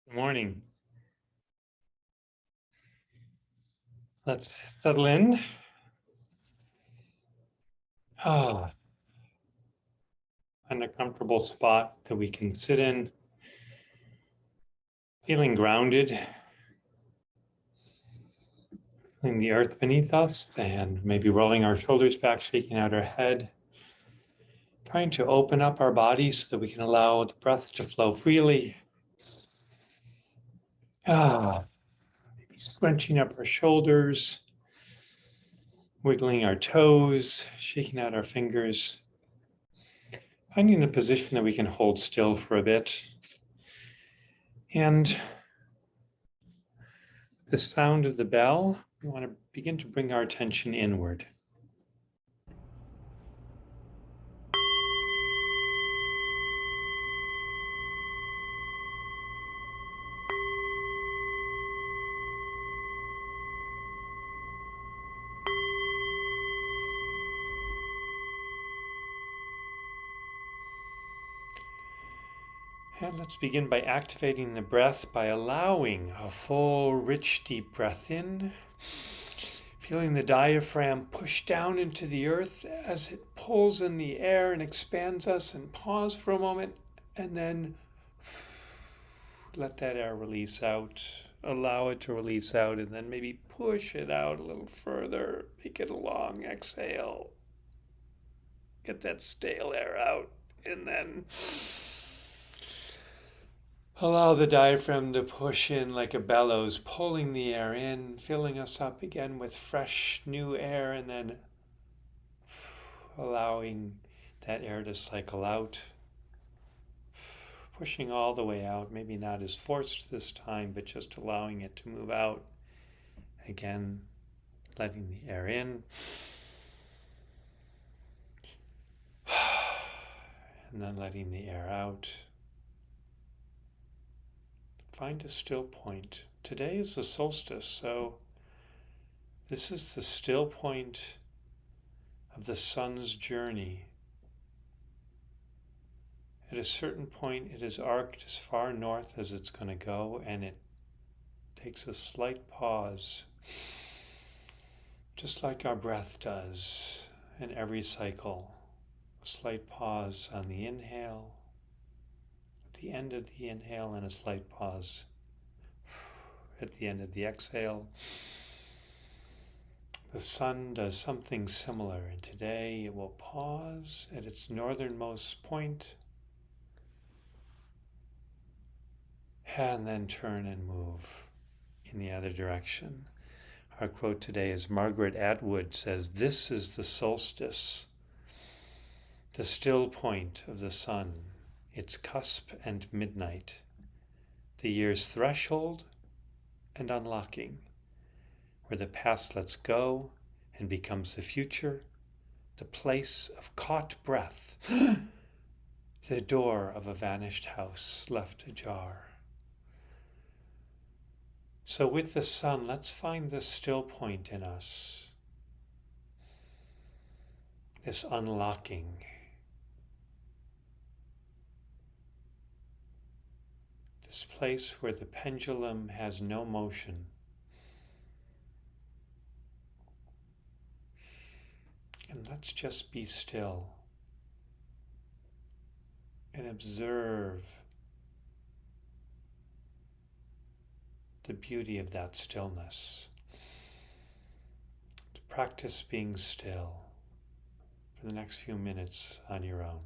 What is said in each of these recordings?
Good morning. Let's settle in. Ah, Find a comfortable spot that we can sit in, feeling grounded, feeling the earth beneath us, and maybe rolling our shoulders back, shaking out our head, trying to open up our body so that we can allow the breath to flow freely. Maybe scrunching up our shoulders, wiggling our toes, shaking out our fingers, finding a position that we can hold still for a bit. And the sound of the bell, we want to begin to bring our attention inward. And let's begin by activating the breath by allowing a full, rich, deep breath in. Feeling the diaphragm push down into the earth as it pulls in the air and expands us, and pause for a moment and then let that air release out. Allow it to release out and then maybe push it out a little further. Make it a long exhale. Get that stale air out and then allow the diaphragm to push in like a bellows, pulling the air in, filling us up again with fresh new air, and then allowing that air to cycle out, pushing all the way out, maybe not as forced this time, but just allowing it to move out. Again, letting the air in, and then letting the air out. Find a still point. Today is the solstice, so this is the still point of the sun's journey. At a certain point, it is arced as far north as it's going to go, and it takes a slight pause, just like our breath does in every cycle. A slight pause on the inhale, at the end of the inhale, and a slight pause at the end of the exhale. The sun does something similar, and today it will pause at its northernmost point and then turn and move in the other direction. Our quote today is Margaret Atwood says, "This is the solstice, the still point of the sun, its cusp and midnight, the year's threshold and unlocking, where the past lets go and becomes the future, the place of caught breath, the door of a vanished house left ajar." So with the sun, let's find this still point in us, this unlocking, this place where the pendulum has no motion. And let's just be still and observe the beauty of that stillness. To practice being still for the next few minutes on your own.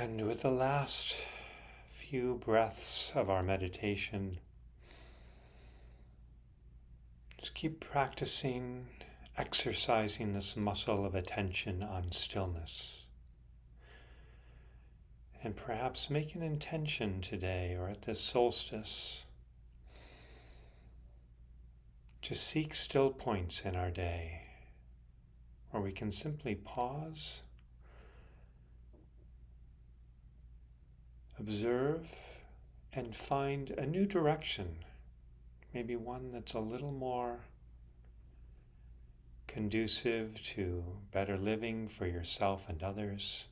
And with the last few breaths of our meditation, just keep practicing, exercising this muscle of attention on stillness. And perhaps make an intention today or at this solstice to seek still points in our day where we can simply pause, observe, and find a new direction, maybe one that's a little more conducive to better living for yourself and others.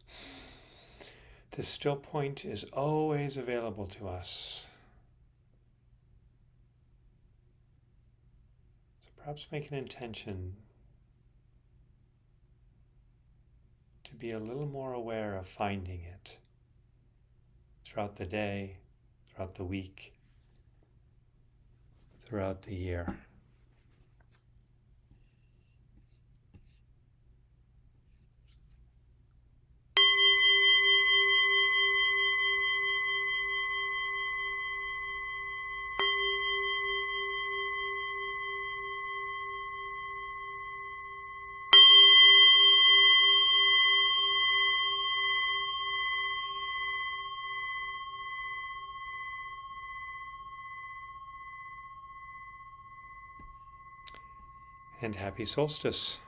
This still point is always available to us. So perhaps make an intention to be a little more aware of finding it throughout the day, throughout the week, throughout the year. And happy solstice.